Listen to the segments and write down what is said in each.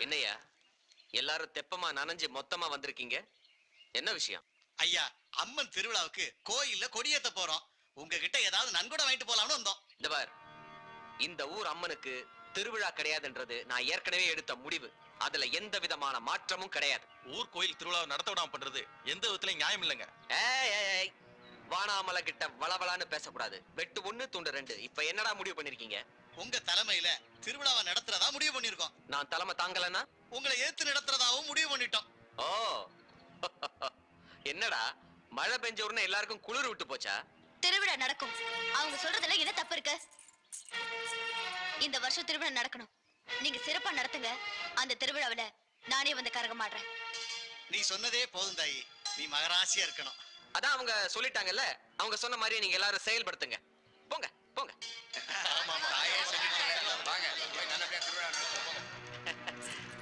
என்னையா எல்லாரும் தெப்பமா நனைஞ்சு மொத்தமா வந்திருக்கீங்க? என்ன விஷயம்? ஐயா, அம்மன் திருவிழாவுக்கு கோயில்ல கொடியேத்த போறோம். உங்ககிட்ட ஏதாவது நன்கொடை வாங்கிட்டு போலாம்னு வந்தோம். இந்த பார், இந்த ஊர் அம்மனுக்கு திருவிழா கிடையாதுன்றது நான் ஏற்கனவே எடுத்த முடிவு. அதுல எந்த விதமான மாற்றமும் கிடையாது. ஊர் கோயில் திருவிழாவை நடத்த விடாம பண்றது எந்த விதத்திலயும் நியாயம் இல்லைங்க. ஏய், வானாமலை கிட்ட வளவலான்னு பேசக்கூடாது. வெட்டு 1 துண்டு 2. இப்ப என்னடா முடிவு பண்ணிருக்கீங்க? உங்க தலைமையில திருவிழாவை நடத்துறதா முடிவு பண்ணிருக்கோம். நான் தலைமை தாங்கலன்னா உங்களை ஏத்து நடத்துறதாவும் முடிவு பண்ணிட்டோம். ஓ என்னடா மழை பெஞ்ச உடனே எல்லாருக்கும் குளிர் விட்டு போச்சா? திருவிழா நடக்கும். அவங்க சொல்றதுல என்ன தப்பு இருக்கு? இந்த வருஷம் திருவிழா நடக்கணும். நீங்க சிறப்பா நடத்துங்க. அந்த திருவிழாவில நானே வந்து கரகமாடுறேன். நீ சொன்னதே போதும் தாயி. நீ மகராசியா இருக்கணும். அதான் அவங்க சொல்லிட்டாங்கல்ல, அவங்க சொன்ன மாதிரி நீங்க எல்லாரும் செயல்படுத்துங்க. போங்க போங்க.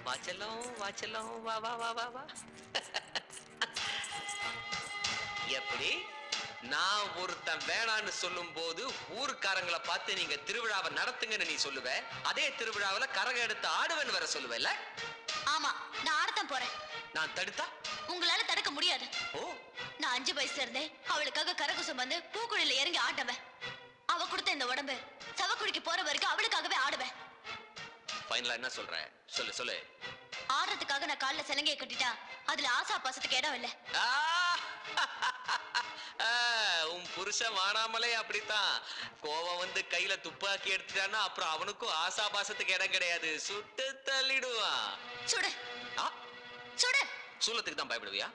வாச்சலம் வாச்சலம் வா வா வா வா வா. எப்படி நான் ஒருத்தன் வேணான்னு சொல்லும் போது ஊருக்காரங்களை பார்த்து நீங்க திருவிழாவை நடத்துங்கன்னு நீ சொல்லுவ, அதே திருவிழாவில கரகம் எடுத்து ஆடுவன் வர சொல்லுவல? ஆமா, நான் ஆடத்தான் போறேன். நான் தடுத்தா உங்களால தடுக்க முடியாது. ஓ, நான் 5 வயசுல இருந்தே அவளுக்காக கரகு சுமந்து பூக்குழியில இறங்கி ஆட்டவன். அவ கொடுத்த இந்த உடம்பு சவக்குழிக்கு போற வரைக்கும் அவளுக்காகவே ஆடுவேன். ஃபைனலா என்ன சொல்ற? சொல்லு சொல்லு. ஆடுறதுக்காக நான் கால்ல சிலங்கையை கட்டிட்டா அதுல ஆசா பாசத்துக்கு இடம் இல்ல. உன் புருஷன் வானாமலே அப்படித்தான். கோவம் வந்து கையில துப்பாக்கி எடுத்துட்டான்னா அப்புறம் அவனுக்கும் ஆசா பாசத்துக்கு இடம் கிடையாது. சுட்டு தள்ளிடுவான். சுடு ஆ, சுடு. சூலத்துக்கு தான் பயப்படுவியா?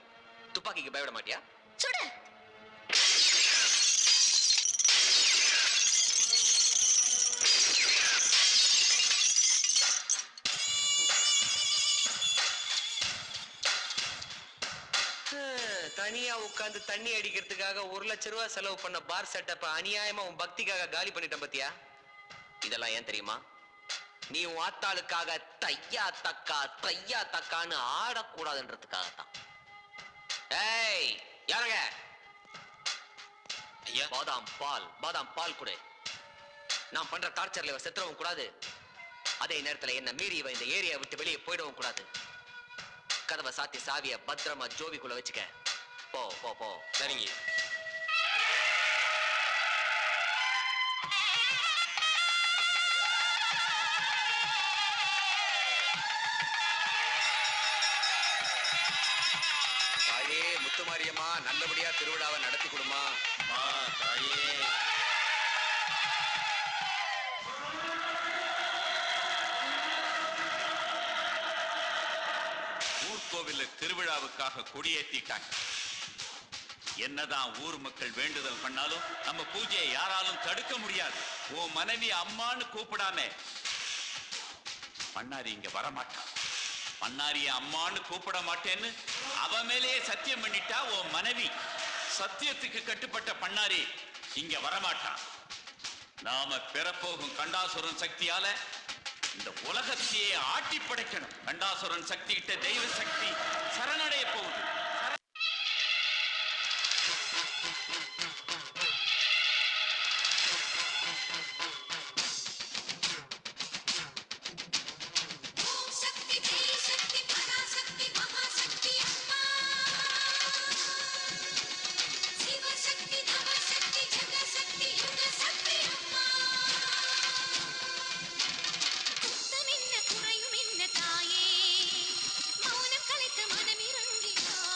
துப்பாக்கிக்கு பயப்பட மாட்டியா? சுடு. தனியா உட்கார்ந்து தண்ணி அடிக்கிறதுக்காக 1 லட்சம் ரூபாய் செலவு பண்ண பார் செட்டப்ப அநியாயமா உன் பக்திக்காக காலி பண்ணிட்டேன் பத்தியா? இதெல்லாம் ஏன் தெரியுமா? நீ உன் ஆத்தாளுக்காக தையா தக்கான்னு ஆடக்கூடாதுன்றதுக்காகத்தான். ஏய் யாருங்க? ஐயா, பாதாம் பால் கொடு. நான் பண்ற டார்ச்சர்ல இவ செத்துறவும் கூடாது. அதே நேரத்துல என்ன மீறி இவ இந்த ஏரியா விட்டு வெளியே போயிடவும் கூடாது. கதவை சாத்தி சாவிய பத்திரமா ஜோபிக்குள்ள வச்சுக்க. போ போ போ. சரிங்க. தாயே முத்துமாரியம்மா, நல்லபடியா திருவிழாவை நடத்தி கொடுமா. தாயே. ஊர்கோவில திருவிழாவுக்காக கொடியேத்திட்டாங்க. என்னதான் ஊர் மக்கள் வேண்டுதல் பண்ணாலும் நம்ம பூஜையை யாராலும் தடுக்க முடியாது. உன் மனைவி அம்மான்னு கூப்பிடாம பண்ணாரி இங்க வரமாட்டான். பண்ணாரிய அம்மான்னு கூப்பிட மாட்டேன்னு அவ மேலேயே சத்தியம் பண்ணிட்டா உன் மனைவி. சத்தியத்துக்கு கட்டுப்பட்ட பண்ணாரி இங்க வரமாட்டான். நாம பெறப்போகும் கண்டாசுரன் சக்தியால இந்த உலகத்தையே ஆட்டி படைக்கணும். கண்டாசுரன் சக்தி கிட்ட தெய்வ சக்தி சரணடைய போகுது. குறையும் என்ன தாயே, மௌனம் கலைத்து மனமிறங்கினாய்.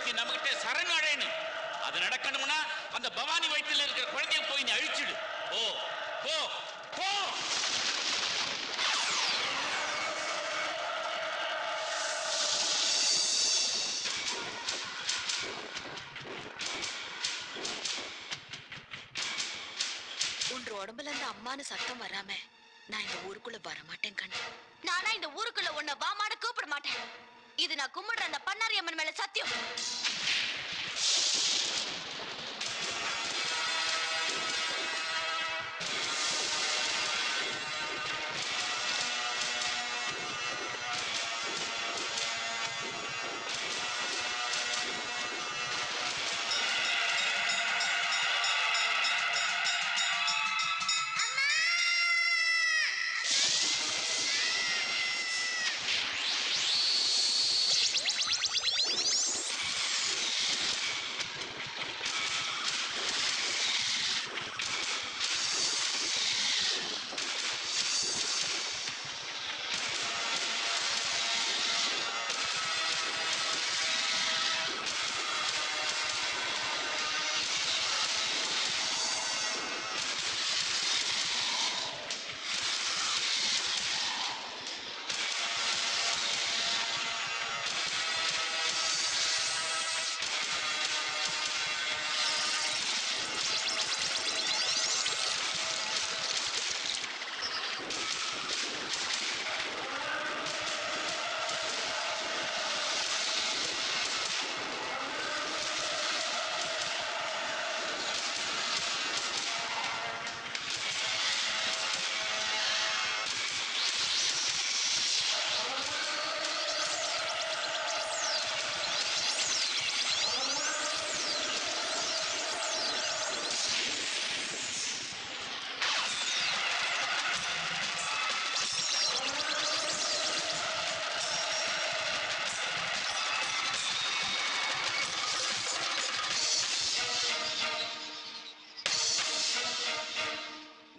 சக்தி நம்மகிட்ட சரணடையணும். அது நடக்கணும்னா அந்த பவானி வயிற்றில் இருக்கிற குழந்தைய போய் நீ அழிச்சிடு. போ போ போ. உன்ற உடம்புல இருந்து அம்மானு சத்தம் வராம நான் இந்த ஊருக்குள்ள வர மாட்டேன் கண்ணு. நானா இந்த ஊருக்குள்ள உன்னை வாமாட கூப்பிட மாட்டேன். இது நான் கும்பிடுற அந்த பண்ணாரி அம்மன் மேல சத்தியம்.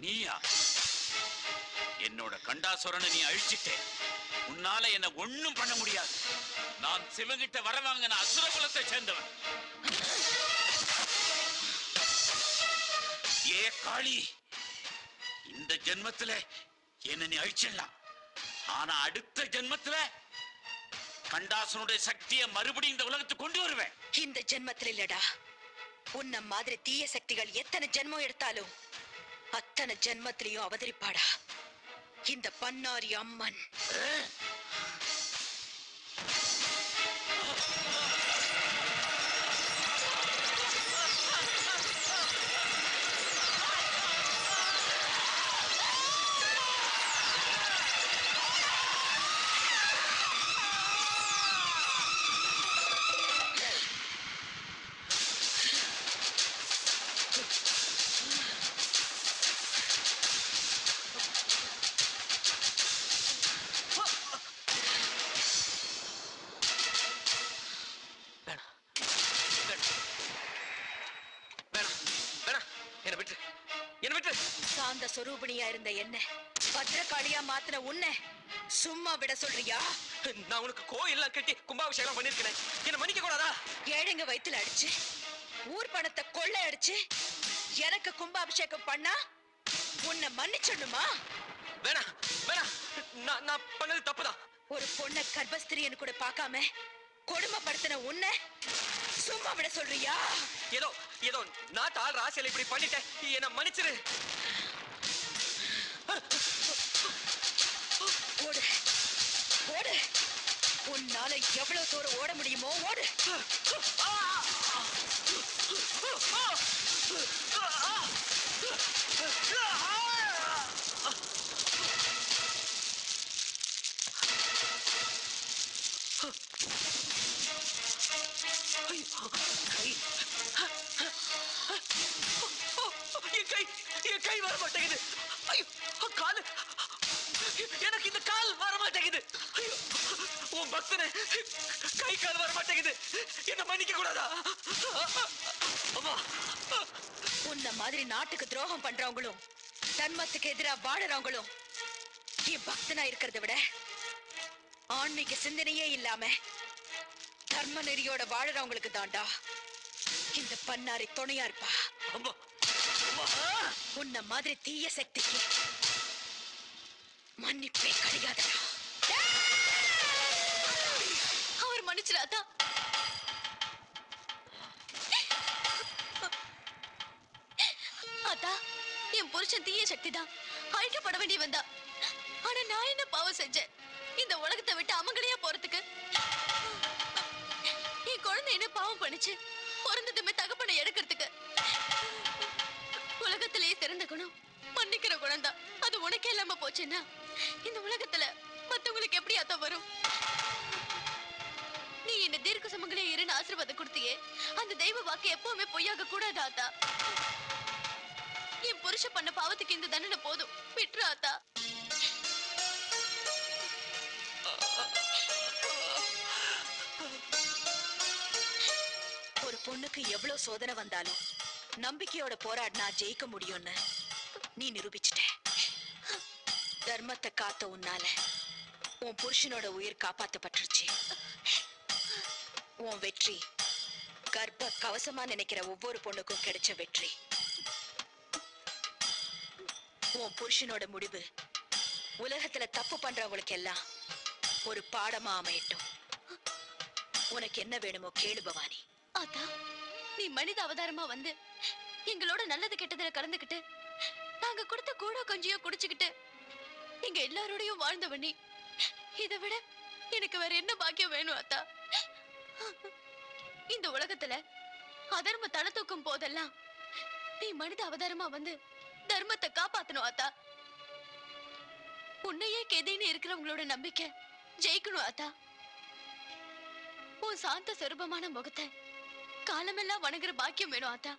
நீயா? என்னோட கண்டாசுரனை நீ அழிச்சிட்டே. உன்னால என்ன ஒண்ணும் பண்ண முடியாது. நான் சிவங்கிட்ட வர வாங்கின அசுர குலத்தை சேர்ந்தவன். ஏ காளி, இந்த ஜென்மத்துல என்ன நீ அழிச்சிடலாம். ஆனா அடுத்த ஜென்மத்துல கண்டாசுரனுடைய சக்தியை மறுபடியும் இந்த உலகத்துக்கு கொண்டு வருவேன். இந்த ஜென்மத்துல இல்லடா, உன்ன மாதிரி தீய சக்திகள் எத்தனை ஜென்மம் எடுத்தாலும் அத்தனை ஜென்மத்திலையும் அவதரிப்பாடா இந்த பண்ணாரி அம்மன். சாந்த சொரூபிணியா இருந்த என்ன பத்ரகாளியா மாத்தின உன்னை சும்மா விட சொல்றியா? நான் உனக்கு கோயில்லாம் கட்டி கும்பாபிஷேகம் பண்ணிருக்கேன். என்ன மன்னிக்க கூடாதா? ஏழைங்க வயித்துல அடிச்சு ஊர் பணத்தை கொள்ளை அடிச்சு எனக்கு கும்பாபிஷேகம் பண்ணா உன்னை மன்னிச்சிடணுமா? வேணா வேணா, நான் பண்ணது தப்புதான். ஒரு பொண்ண கர்ப்பஸ்திரியன்னு கூட பார்க்காம கொடுமைப்படுத்தின உன்னை சும்மா விட சொல்றியா? ஏதோ ஏதோ நாட்டு ஆள் ராசியில இப்படி பண்ணிட்டேன், என்ன மன்னிச்சிரு. ஓடு ஓடு, உன்னால எவ்வளவு தூரம் ஓட முடியுமோ ஓடு. என் கை வர மாட்டேங்குது. காலு, எனக்கு இந்த கால் வர மாட்டேங்குது. உன் பக்தனை கை கால் வர மாட்டேங்குது, என்ன மன்னிக்க கூடாதா? உன்ன மாதிரி நாட்டுக்கு துரோகம் பண்றவங்களும் தன்மத்துக்கு எதிரா வாழறவங்களும் என் பக்தனா இருக்கிறத விட ஆன்மீக சிந்தனையே இல்லாம தர்ம நெறியோட வாழறவங்களுக்கு தாண்டா இந்த பண்ணாரி துணையா இருப்பா. அம்மா உன்ன மாதிரி தீய சக்திக்கு மன்னிப்பே கிடையாதடா. அவர் மன்னிச்சிடாதா? அத்தா, என் புருஷன் தீய சக்தி தான், அழிக்கப்பட வேண்டி வந்தா. ஆனா நான் என்ன பாவம் செஞ்சேன் இந்த உலகத்தை விட்டு அமங்கலையா போறதுக்கு? என் குழந்தை என்ன பாவம் பண்ணுச்சு பிறந்ததுமே தகப்பனை எடுக்கிறதுக்கு? உலகத்திலேயே சிறந்த குணம் மன்னிக்கிற குணம் தான். அது உனக்கே இல்லாம போச்சுன்னா இந்த உலகத்துல மத்தவங்களுக்கு எப்படி அத்த வரும்? நீ என்ன தீர்க்க சுமங்களே இருன்னு ஆசீர்வாதம் கொடுத்தியே, அந்த தெய்வ வாக்கு எப்பவுமே பொய்யாக கூடாது ஆத்தா. என் புருஷ பண்ண பாவத்துக்கு இந்த தண்டனை போதும், விட்டுரு ஆத்தா. ஒரு பொண்ணுக்கு எவ்வளவு சோதனை வந்தாலும் நம்பிக்கையோட போராடினா ஜெயிக்க முடியும்னு நீ நிரூபிச்சிட்ட. தர்மத்தை காத்த உன்னால உன் புருஷனோட உயிர் காப்பாத்தப்பட்டுருச்சு. உன் வெற்றி கர்ப்ப கவசமா நினைக்கிற ஒவ்வொரு பொண்ணுக்கும் கிடைச்ச வெற்றி. உன் புருஷனோட முடிவு உலகத்துல தப்பு பண்றவங்களுக்கு எல்லாம் ஒரு பாடமா அமையட்டும். உனக்கு என்ன வேணுமோ கேளு பவானி. அத்தா, நீ மனித அவதாரமா வந்து எங்களோட நல்லது கெட்டதுல கலந்துக்கிட்டு நாங்க கொடுத்த கூட கொஞ்சியோ குடிச்சுக்கிட்டு எங்க எல்லாரோடையும் வாழ்ந்தவ நீ. இதை விட எனக்கு வேற என்ன பாக்கியம் வேணும் அத்தா? இந்த உலகத்துல அதர்ம தலை தூக்கும் போதெல்லாம் நீ மனித அவதாரமா வந்து தர்மத்தை காப்பாத்தணும் அத்தா. உன்னையே கெதின்னு இருக்கிறவங்களோட நம்பிக்கை ஜெயிக்கணும் அத்தா. உன் சாந்த சொரூபமான முகத்தை காலமெல்லாம் வணங்குற பாக்கியம் வேணும் அத்தா.